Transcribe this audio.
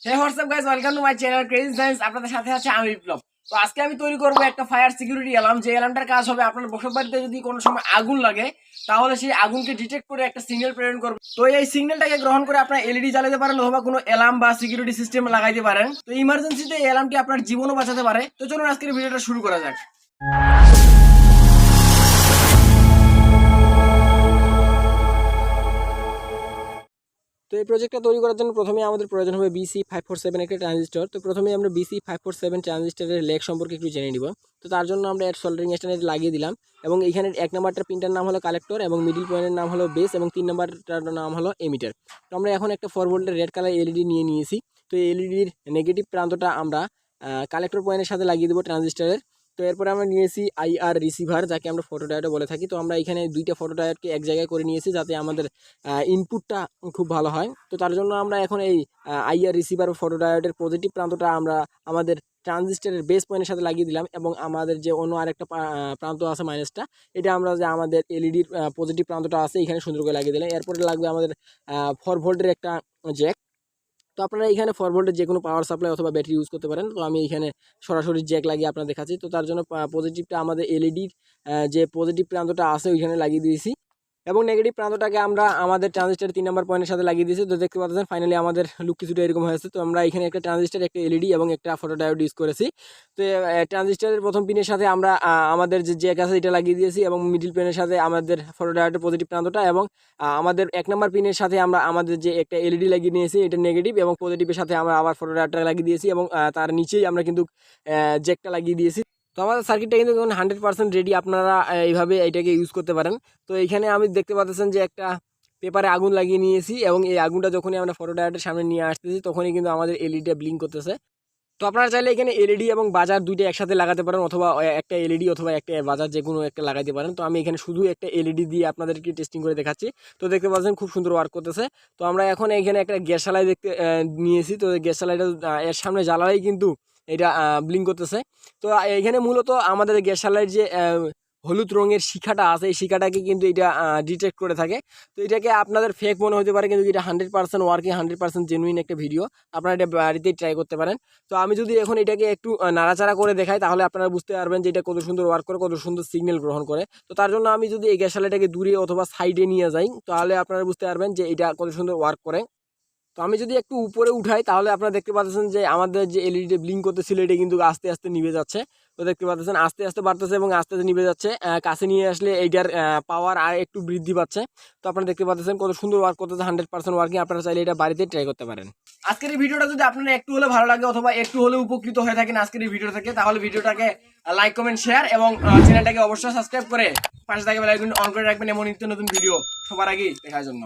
Hey what's up guys, welcome to my channel crazy science. আপনাদের সাথে আছে আমি বিপ্লব। তো আজকে আমি তৈরি করব একটা ফায়ার সিকিউরিটি অ্যালার্ম। যে অ্যালার্মটার কাজ হবে আপনার বসত বাড়িতে যদি কোনো সময় আগুন লাগে তাহলে সেই আগুনকে ডিটেক্ট করে একটা সিগন্যাল প্রেরণ করবে। তো এই সিগন্যালটাকে গ্রহণ করে আপনার এলইডি জ্বালাতে পারেন অথবা কোনো অ্যালার্ম বা সিকিউরিটি সিস্টেম লাগাইতে পারেন। তো ইমার্জেন্সিতে এই অ্যালার্মটি আপনার জীবনও বাঁচাতে পারে। তো চলুন আজকের ভিডিওটা শুরু করা যাক। তো এই প্রজেক্টটা তৈরি করার জন্য প্রথমে আমাদের প্রয়োজন হবে BC547 একটা ট্রানজিস্টর। তো প্রথমে আমরা BC547 ট্রানজিস্টরের লেগ সম্পর্কে একটু জেনে নিব। তো তার জন্য আমরা এর সোল্ডারিং স্ট্যান্ড লাগিয়ে দিলাম এবং এখানে 1 নাম্বারটার পিনটার নাম হলো কালেক্টর এবং মিডিল পয়েন্টের নাম হলো বেস এবং 3 নাম্বারটার নাম হলো এমিটার। তো আমরা এখন একটা 4 ভোল্টের রেড কালার এলইডি নিয়ে নিয়েছি। তো এই এলইডির নেগেটিভ প্রান্তটা আমরা কালেক্টর পয়েন্টের সাথে লাগিয়ে দেবো ট্রানজিস্টরের। তো এরপরে আমরা নিয়েছি আইআর রিসিভার, যাকে আমরা ফটো ডায়োডও বলে থাকি। তো আমরা এখানে দুইটা ফটো ডায়োডকে এক জায়গায় করে নিয়েছি যাতে আমাদের ইনপুটটা খুব ভালো হয়। তো তার জন্য আমরা এখন এই আইআর রিসিভার ও ফটো ডায়োডের পজিটিভ প্রান্তটা আমরা আমাদের ট্রানজিস্টরের বেস পয়েন্টের সাথে লাগিয়ে দিলাম এবং আমাদের যে অন্য আরেকটা প্রান্ত আছে মাইনাসটা, এটা আমরা যে আমাদের এলইডির পজিটিভ প্রান্তটা আছে এখানে সুন্দর করে লাগিয়ে দিলাম। এরপরে লাগবে আমাদের 4 ভোল্টের একটা জ্যাক। তো আপনারা এখানে 4 ভোল্টের যে কোনো পাওয়ার সাপ্লাই অথবা ব্যাটারি ইউজ করতে পারেন। তো আমি এখানে সরাসরি জ্যাক লাগিয়ে আপনাদের দেখাচ্ছি। তো তার জন্য পজিটিভটা আমাদের এলইডির যে পজিটিভ প্রান্তটা আছে ওইখানে লাগিয়ে দিয়েছি এবং নেগেটিভ প্রান্তটাকে আমরা আমাদের ট্রানজিস্টার 3 নাম্বার পয়েন্টের সাথে লাগিয়ে দিয়েছি। তো দেখতে পাচ্ছেন ফাইনালি আমাদের লুক কিছুটা এরকম হয়েছে। তো আমরা এখানে একটা ট্রানজিস্টার, একটা এলইডি এবং একটা ফটো ডায়োড ইউজ করেছি। তো ট্রানজিস্টারের প্রথম পিনের সাথে আমরা আমাদের যে জ্যাক আছে এটা লাগিয়ে দিয়েছি এবং মিডিল পিনের সাথে আমাদের ফটো ডায়োডের পজিটিভ প্রান্তটা এবং আমাদের 1 নাম্বার পিনের সাথে আমরা আমাদের যে একটা এলইডি লাগিয়ে নিয়েছি এটা নেগেটিভ এবং পজিটিভের সাথে আমরা আবার ফটো ডায়োডটা লাগিয়ে দিয়েছি এবং তার নিচেই আমরা কিন্তু জ্যাকটা লাগিয়ে দিয়েছি। তো আমাদের সার্কিটটা কিন্তু 100% রেডি। আপনারা এইভাবে এটাকে ইউজ করতে পারেন। তো এইখানে আমি দেখতে পাচ্ছেন যে একটা পেপারে আগুন লাগিয়ে নিয়েছি এবং এই আগুনটা যখনই আমরা ফটো ডায়োডের সামনে নিয়ে আসতেছি তখনই কিন্তু আমাদের এলইডিটা ব্লিঙ্ক করতেছে। তো আপনারা চাইলে এখানে এলইডি এবং বাজার দুইটা একসাথে লাগাতে পারেন অথবা একটা এলইডি অথবা একটা বাজার যে কোনো একটা লাগাইতে পারেন। তো আমি এখানে শুধু একটা এলইডি দিয়ে আপনাদেরকে টেস্টিং করে দেখাচ্ছি। তো দেখতে পাচ্ছেন খুব সুন্দর ওয়ার্ক করতেছে। তো আমরা এখন এখানে একটা গ্যাস সালাই দেখতে নিয়েছি। তো গ্যাস সালাইটা এর সামনে জ্বালালেই কিন্তু এটা ব্লিঙ্ক করতেছে। তো এখানে মূলত আমাদের গ্যাস সালাইয়ের যে হলুদ রঙের শিখাটা আছে এই শিখাটাকে কিন্তু এটা ডিটেক্ট করে থাকে। তো এটাকে আপনাদের ফেক মনে হতে পারে কিন্তু এটা 100% ওয়ার্কিং, 100% জেনুইন একটা ভিডিও। আপনারা এটা বাড়িতেই ট্রাই করতে পারেন। তো আমি যদি এখন এটাকে একটু নাড়াচাড়া করে দেখাই তাহলে আপনারা বুঝতে পারবেন যে এটা কত সুন্দর ওয়ার্ক করে, কত সুন্দর সিগন্যাল গ্রহণ করে। তো তার জন্য আমি যদি এই গ্যাস সালাইটাকে দূরে অথবা সাইডে নিয়ে যাই তাহলে আপনারা বুঝতে পারবেন যে এটা কত সুন্দর ওয়ার্ক করে। তো আমি যদি একটু উপরে উঠাই তাহলে আপনারা দেখতে পাচ্ছেন যে আমাদের যে এলইডি ব্লিঙ্ক করতেছিল এটা কিন্তু আস্তে আস্তে নিভে যাচ্ছে। তো দেখতে পাচ্ছেন আস্তে আস্তে বাড়তেছে এবং আস্তে আস্তে নিভে যাচ্ছে। কাছে নিয়ে আসলে এইটার পাওয়ার আর একটু বৃদ্ধি পাচ্ছে। তো আপনারা দেখতে পাচ্ছেন কত সুন্দর ওয়ার্ক করতেছে, 100% ওয়ার্কিং। আপনারা চাইলে এটা বাড়িতে ট্রাই করতে পারেন। আজকের এই ভিডিওটা যদি আপনারা একটু হলে ভালো লাগে অথবা একটু হলে উপকৃত হয়ে থাকেন আজকের এই ভিডিও থেকে, তাহলে ভিডিওটাকে লাইক, কমেন্ট, শেয়ার এবং চ্যানেলটাকে অবশ্যই সাবস্ক্রাইব করে পাশে থাকা বেল আইকন অন করে রাখবেন এমন নিত্য নতুন ভিডিও সবার আগে দেখার জন্য।